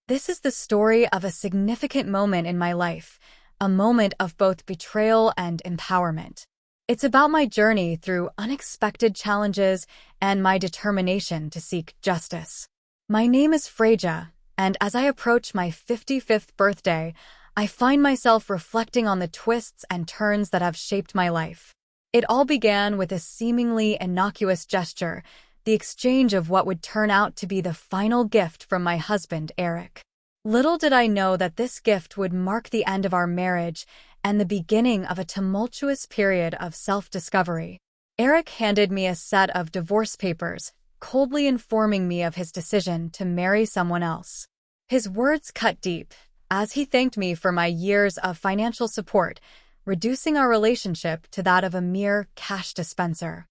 This is the story of a significant moment in my life, a moment of both betrayal and empowerment. It's about my journey through unexpected challenges and my determination to seek justice. My name is Freja, and as I approach my 55th birthday, I find myself reflecting on the twists and turns that have shaped my life. It all began with a seemingly innocuous gesture, the exchange of what would turn out to be the final gift from my husband, Eric. Little did I know that this gift would mark the end of our marriage and the beginning of a tumultuous period of self-discovery. Eric handed me a set of divorce papers, coldly informing me of his decision to marry someone else. His words cut deep, as he thanked me for my years of financial support, reducing our relationship to that of a mere cash dispenser.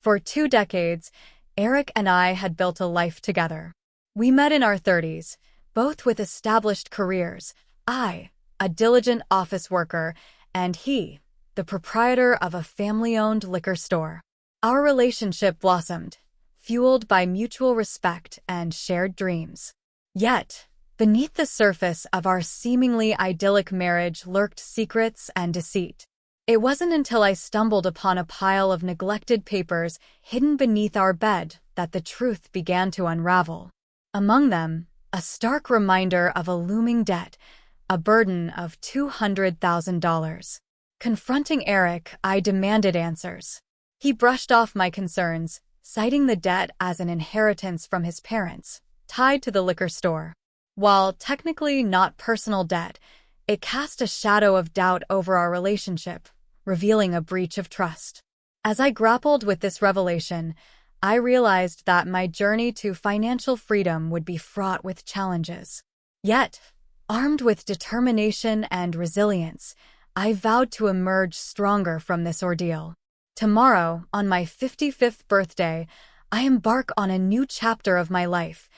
For 2 decades, Eric and I had built a life together. We met in our 30s, both with established careers, I, a diligent office worker, and he, the proprietor of a family-owned liquor store. Our relationship blossomed, fueled by mutual respect and shared dreams. Yet, beneath the surface of our seemingly idyllic marriage lurked secrets and deceit. It wasn't until I stumbled upon a pile of neglected papers hidden beneath our bed that the truth began to unravel. Among them, a stark reminder of a looming debt, a burden of $200,000. Confronting Eric, I demanded answers. He brushed off my concerns, citing the debt as an inheritance from his parents, tied to the liquor store. While technically not personal debt, it cast a shadow of doubt over our relationship, revealing a breach of trust. As I grappled with this revelation, I realized that my journey to financial freedom would be fraught with challenges. Yet, armed with determination and resilience, I vowed to emerge stronger from this ordeal. Tomorrow, on my 55th birthday, I embark on a new chapter of my life,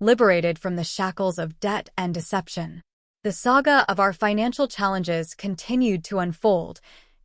liberated from the shackles of debt and deception. The saga of our financial challenges continued to unfold,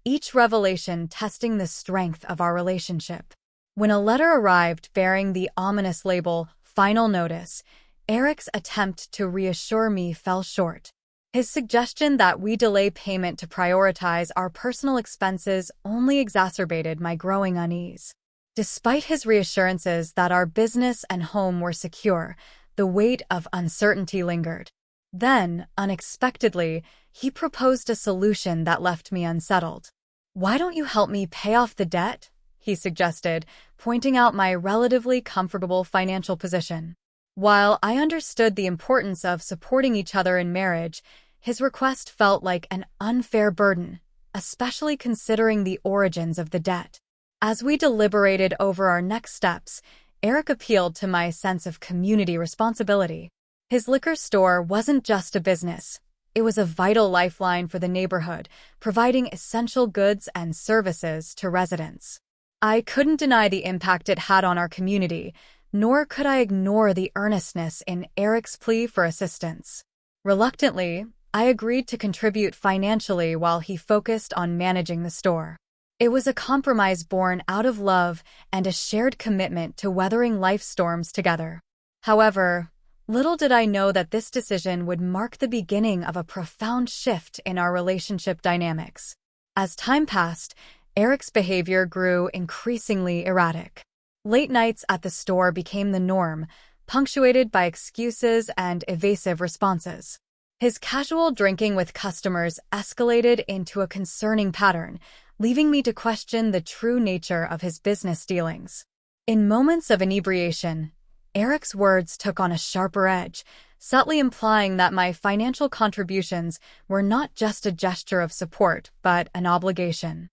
each revelation testing the strength of our relationship. When a letter arrived bearing the ominous label, "Final Notice," Eric's attempt to reassure me fell short. His suggestion that we delay payment to prioritize our personal expenses only exacerbated my growing unease. Despite his reassurances that our business and home were secure, the weight of uncertainty lingered. Then, unexpectedly, he proposed a solution that left me unsettled. "Why don't you help me pay off the debt?" he suggested, pointing out my relatively comfortable financial position. While I understood the importance of supporting each other in marriage, his request felt like an unfair burden, especially considering the origins of the debt. As we deliberated over our next steps, Eric appealed to my sense of community responsibility. His liquor store wasn't just a business. It was a vital lifeline for the neighborhood, providing essential goods and services to residents. I couldn't deny the impact it had on our community, nor could I ignore the earnestness in Eric's plea for assistance. Reluctantly, I agreed to contribute financially while he focused on managing the store. It was a compromise born out of love and a shared commitment to weathering life's storms together. However, little did I know that this decision would mark the beginning of a profound shift in our relationship dynamics. As time passed, Eric's behavior grew increasingly erratic. Late nights at the store became the norm, punctuated by excuses and evasive responses. His casual drinking with customers escalated into a concerning pattern, leaving me to question the true nature of his business dealings. In moments of inebriation, Eric's words took on a sharper edge, subtly implying that my financial contributions were not just a gesture of support, but an obligation.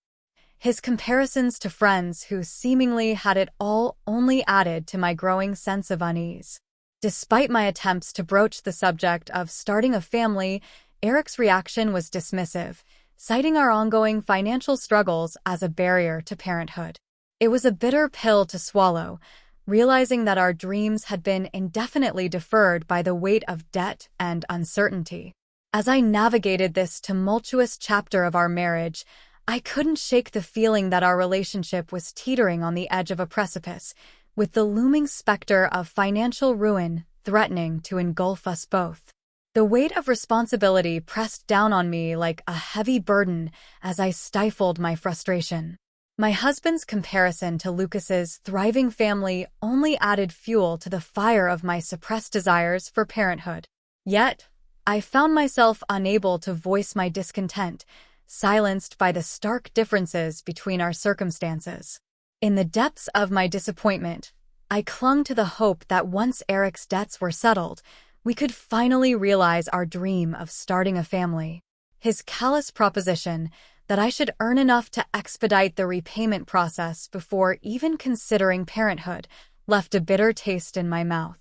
His comparisons to friends who seemingly had it all only added to my growing sense of unease. Despite my attempts to broach the subject of starting a family, Eric's reaction was dismissive, citing our ongoing financial struggles as a barrier to parenthood. It was a bitter pill to swallow, realizing that our dreams had been indefinitely deferred by the weight of debt and uncertainty. As I navigated this tumultuous chapter of our marriage, I couldn't shake the feeling that our relationship was teetering on the edge of a precipice, with the looming specter of financial ruin threatening to engulf us both. The weight of responsibility pressed down on me like a heavy burden as I stifled my frustration. My husband's comparison to Lucas's thriving family only added fuel to the fire of my suppressed desires for parenthood. Yet, I found myself unable to voice my discontent, silenced by the stark differences between our circumstances. In the depths of my disappointment, I clung to the hope that once Eric's debts were settled, we could finally realize our dream of starting a family. His callous proposition that I should earn enough to expedite the repayment process before even considering parenthood left a bitter taste in my mouth.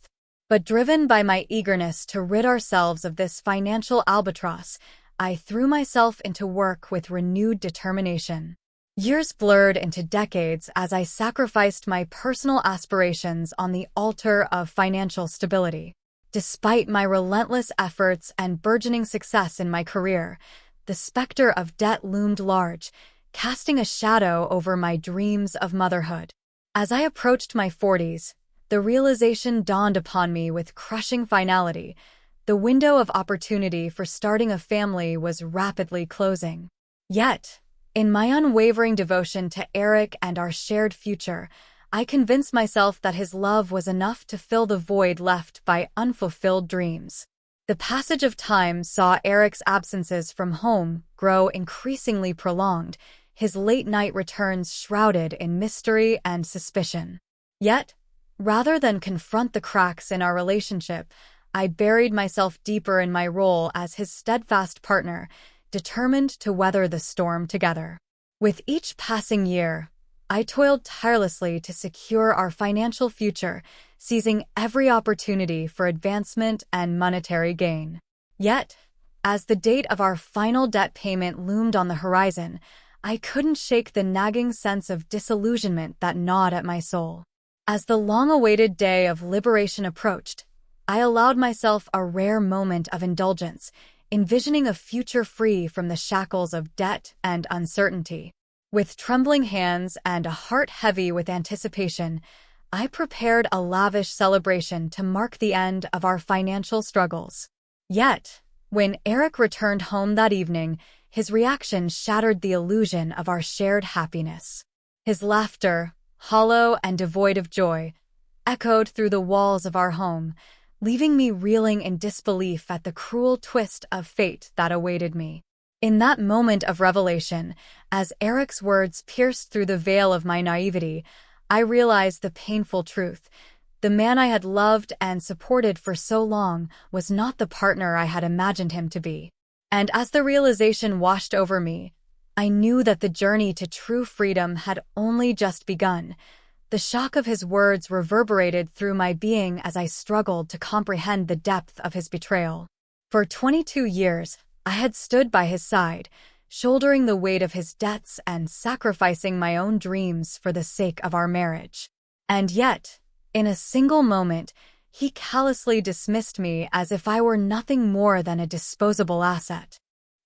But driven by my eagerness to rid ourselves of this financial albatross, I threw myself into work with renewed determination. Years blurred into decades as I sacrificed my personal aspirations on the altar of financial stability. Despite my relentless efforts and burgeoning success in my career, the specter of debt loomed large, casting a shadow over my dreams of motherhood. As I approached my 40s, the realization dawned upon me with crushing finality. The window of opportunity for starting a family was rapidly closing. Yet, in my unwavering devotion to Eric and our shared future, I convinced myself that his love was enough to fill the void left by unfulfilled dreams. The passage of time saw Eric's absences from home grow increasingly prolonged, his late-night returns shrouded in mystery and suspicion. Yet, rather than confront the cracks in our relationship, I buried myself deeper in my role as his steadfast partner, determined to weather the storm together. With each passing year, I toiled tirelessly to secure our financial future, seizing every opportunity for advancement and monetary gain. Yet, as the date of our final debt payment loomed on the horizon, I couldn't shake the nagging sense of disillusionment that gnawed at my soul. As the long-awaited day of liberation approached, I allowed myself a rare moment of indulgence, envisioning a future free from the shackles of debt and uncertainty. With trembling hands and a heart heavy with anticipation, I prepared a lavish celebration to mark the end of our financial struggles. Yet, when Eric returned home that evening, his reaction shattered the illusion of our shared happiness. His laughter, hollow and devoid of joy, echoed through the walls of our home, leaving me reeling in disbelief at the cruel twist of fate that awaited me. In that moment of revelation, as Eric's words pierced through the veil of my naivety, I realized the painful truth. The man I had loved and supported for so long was not the partner I had imagined him to be. And as the realization washed over me, I knew that the journey to true freedom had only just begun. The shock of his words reverberated through my being as I struggled to comprehend the depth of his betrayal. For 22 years, I had stood by his side, shouldering the weight of his debts and sacrificing my own dreams for the sake of our marriage. And yet, in a single moment, he callously dismissed me as if I were nothing more than a disposable asset.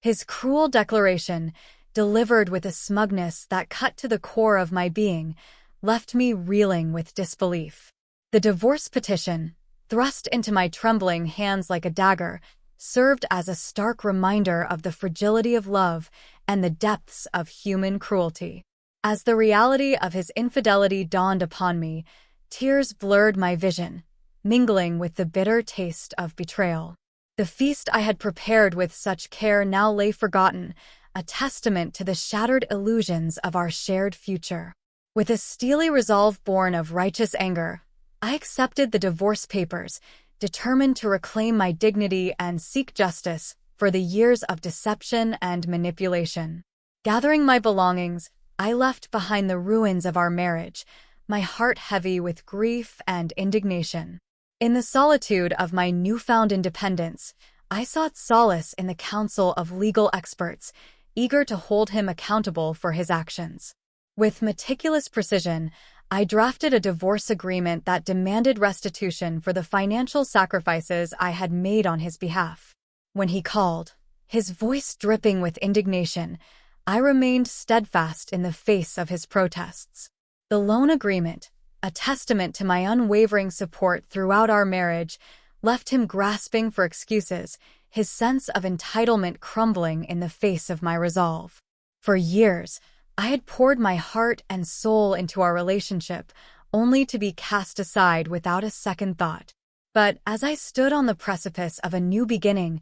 His cruel declaration, delivered with a smugness that cut to the core of my being, left me reeling with disbelief. The divorce petition, thrust into my trembling hands like a dagger, served as a stark reminder of the fragility of love and the depths of human cruelty. As the reality of his infidelity dawned upon me, tears blurred my vision, mingling with the bitter taste of betrayal. The feast I had prepared with such care now lay forgotten, a testament to the shattered illusions of our shared future. With a steely resolve born of righteous anger, I accepted the divorce papers, determined to reclaim my dignity and seek justice for the years of deception and manipulation. Gathering my belongings, I left behind the ruins of our marriage, my heart heavy with grief and indignation. In the solitude of my newfound independence, I sought solace in the counsel of legal experts, eager to hold him accountable for his actions. With meticulous precision, I drafted a divorce agreement that demanded restitution for the financial sacrifices I had made on his behalf. When he called, his voice dripping with indignation, I remained steadfast in the face of his protests. The loan agreement, a testament to my unwavering support throughout our marriage, left him grasping for excuses, his sense of entitlement crumbling in the face of my resolve. For years, I had poured my heart and soul into our relationship, only to be cast aside without a second thought. But as I stood on the precipice of a new beginning,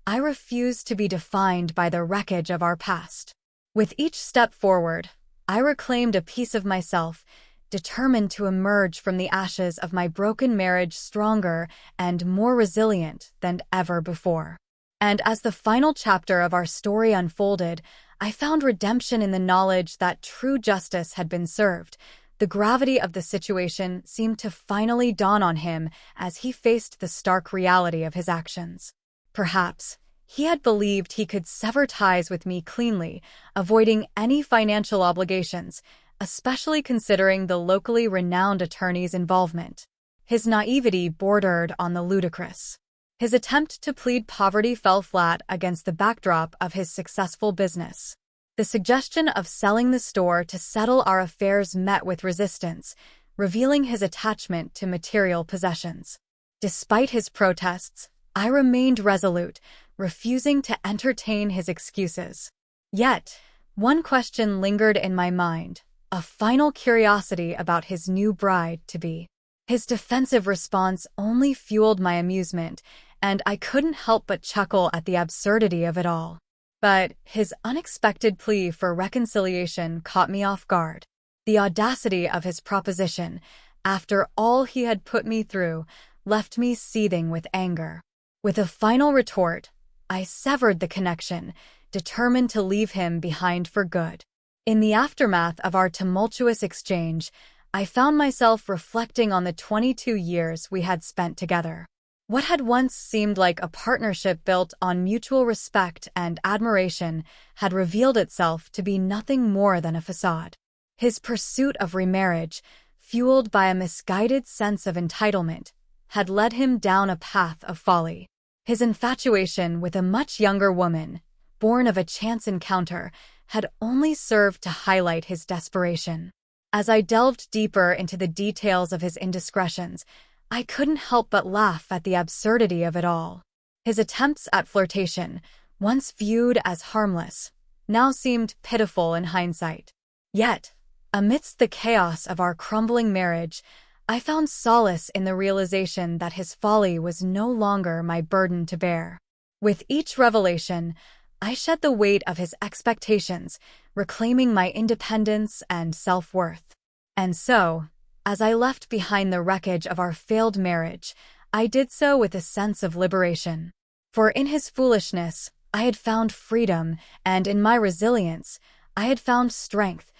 I refused to be defined by the wreckage of our past. With each step forward, I reclaimed a piece of myself, determined to emerge from the ashes of my broken marriage stronger and more resilient than ever before. And as the final chapter of our story unfolded, I found redemption in the knowledge that true justice had been served. The gravity of the situation seemed to finally dawn on him as he faced the stark reality of his actions. Perhaps he had believed he could sever ties with me cleanly, avoiding any financial obligations, especially considering the locally renowned attorney's involvement. His naivety bordered on the ludicrous. His attempt to plead poverty fell flat against the backdrop of his successful business. The suggestion of selling the store to settle our affairs met with resistance, revealing his attachment to material possessions. Despite his protests, I remained resolute, refusing to entertain his excuses. Yet, one question lingered in my mind, a final curiosity about his new bride-to-be. His defensive response only fueled my amusement, and I couldn't help but chuckle at the absurdity of it all. But his unexpected plea for reconciliation caught me off guard. The audacity of his proposition, after all he had put me through, left me seething with anger. With a final retort, I severed the connection, determined to leave him behind for good. In the aftermath of our tumultuous exchange, I found myself reflecting on the 22 years we had spent together. What had once seemed like a partnership built on mutual respect and admiration had revealed itself to be nothing more than a facade. His pursuit of remarriage, fueled by a misguided sense of entitlement, had led him down a path of folly. His infatuation with a much younger woman, born of a chance encounter, had only served to highlight his desperation. As I delved deeper into the details of his indiscretions, I couldn't help but laugh at the absurdity of it all. His attempts at flirtation, once viewed as harmless, now seemed pitiful in hindsight. Yet, amidst the chaos of our crumbling marriage, I found solace in the realization that his folly was no longer my burden to bear. With each revelation, I shed the weight of his expectations, reclaiming my independence and self-worth. And so, as I left behind the wreckage of our failed marriage, I did so with a sense of liberation. For in his foolishness, I had found freedom, and in my resilience, I had found strength.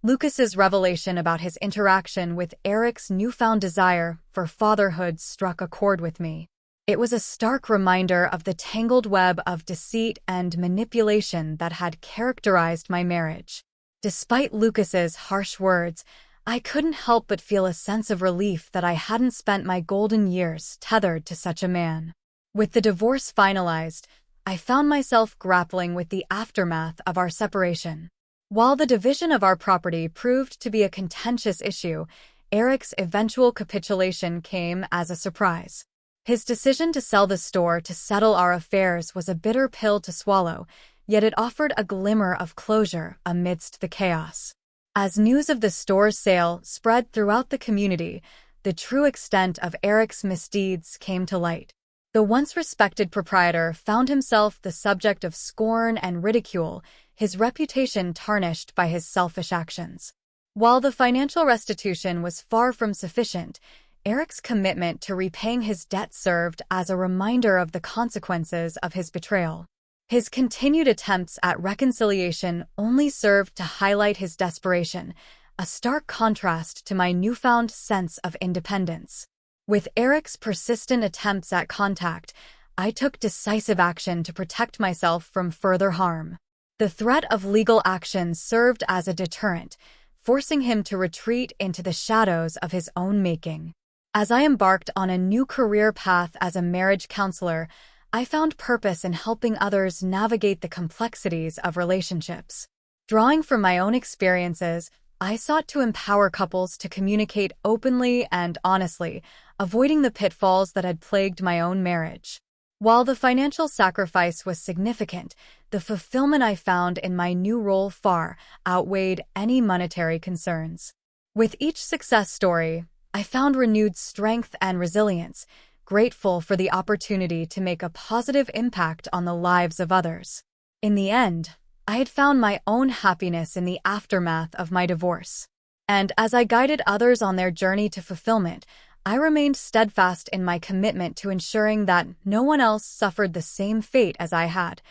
Lucas's revelation about his interaction with Eric's newfound desire for fatherhood struck a chord with me. It was a stark reminder of the tangled web of deceit and manipulation that had characterized my marriage. Despite Lucas's harsh words, I couldn't help but feel a sense of relief that I hadn't spent my golden years tethered to such a man. With the divorce finalized, I found myself grappling with the aftermath of our separation. While the division of our property proved to be a contentious issue, Eric's eventual capitulation came as a surprise. His decision to sell the store to settle our affairs was a bitter pill to swallow, yet it offered a glimmer of closure amidst the chaos. As news of the store's sale spread throughout the community, the true extent of Eric's misdeeds came to light. The once respected proprietor found himself the subject of scorn and ridicule, his reputation tarnished by his selfish actions. While the financial restitution was far from sufficient, Eric's commitment to repaying his debt served as a reminder of the consequences of his betrayal. His continued attempts at reconciliation only served to highlight his desperation, a stark contrast to my newfound sense of independence. With Eric's persistent attempts at contact, I took decisive action to protect myself from further harm. The threat of legal action served as a deterrent, forcing him to retreat into the shadows of his own making. As I embarked on a new career path as a marriage counselor, I found purpose in helping others navigate the complexities of relationships. Drawing from my own experiences, I sought to empower couples to communicate openly and honestly, avoiding the pitfalls that had plagued my own marriage. While the financial sacrifice was significant, the fulfillment I found in my new role far outweighed any monetary concerns. With each success story, I found renewed strength and resilience, grateful for the opportunity to make a positive impact on the lives of others. In the end, I had found my own happiness in the aftermath of my divorce. And as I guided others on their journey to fulfillment, I remained steadfast in my commitment to ensuring that no one else suffered the same fate as I had.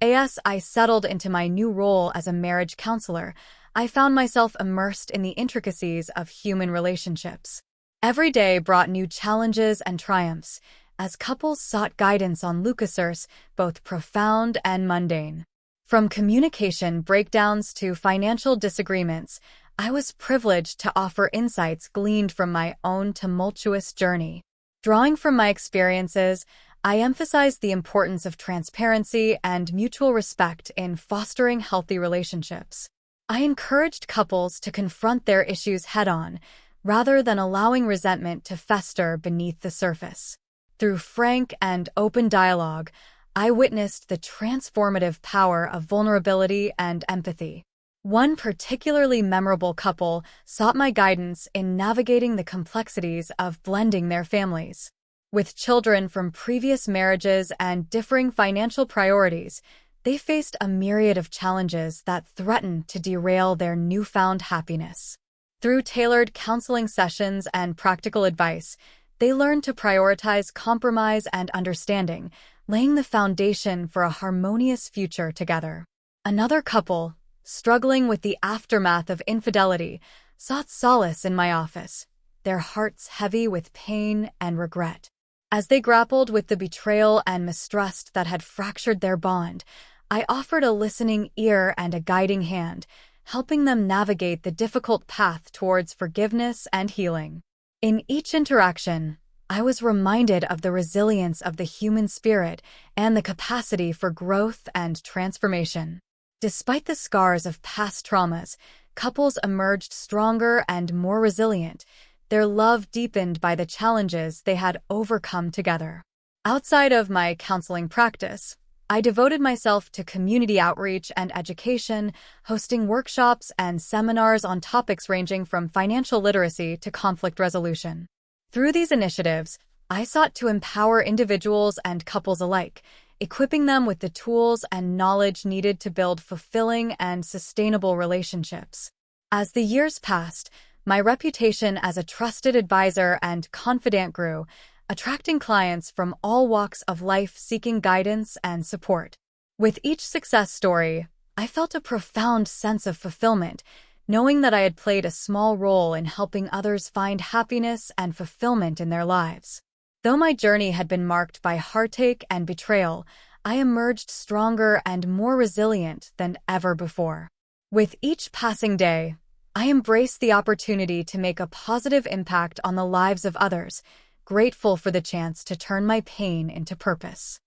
As I settled into my new role as a marriage counselor, I found myself immersed in the intricacies of human relationships. Every day brought new challenges and triumphs, as couples sought guidance on Lucasers, both profound and mundane. From communication breakdowns to financial disagreements, I was privileged to offer insights gleaned from my own tumultuous journey. Drawing from my experiences, I emphasized the importance of transparency and mutual respect in fostering healthy relationships. I encouraged couples to confront their issues head-on, rather than allowing resentment to fester beneath the surface. Through frank and open dialogue, I witnessed the transformative power of vulnerability and empathy. One particularly memorable couple sought my guidance in navigating the complexities of blending their families. With children from previous marriages and differing financial priorities, they faced a myriad of challenges that threatened to derail their newfound happiness. Through tailored counseling sessions and practical advice, they learned to prioritize compromise and understanding, laying the foundation for a harmonious future together. Another couple, struggling with the aftermath of infidelity, sought solace in my office, their hearts heavy with pain and regret. As they grappled with the betrayal and mistrust that had fractured their bond, I offered a listening ear and a guiding hand, helping them navigate the difficult path towards forgiveness and healing. In each interaction, I was reminded of the resilience of the human spirit and the capacity for growth and transformation. Despite the scars of past traumas, couples emerged stronger and more resilient, their love deepened by the challenges they had overcome together. Outside of my counseling practice, I devoted myself to community outreach and education, hosting workshops and seminars on topics ranging from financial literacy to conflict resolution. Through these initiatives, I sought to empower individuals and couples alike, equipping them with the tools and knowledge needed to build fulfilling and sustainable relationships. As the years passed, my reputation as a trusted advisor and confidant grew, attracting clients from all walks of life seeking guidance and support. With each success story, I felt a profound sense of fulfillment, knowing that I had played a small role in helping others find happiness and fulfillment in their lives. Though my journey had been marked by heartache and betrayal, I emerged stronger and more resilient than ever before. With each passing day, I embraced the opportunity to make a positive impact on the lives of others, grateful for the chance to turn my pain into purpose.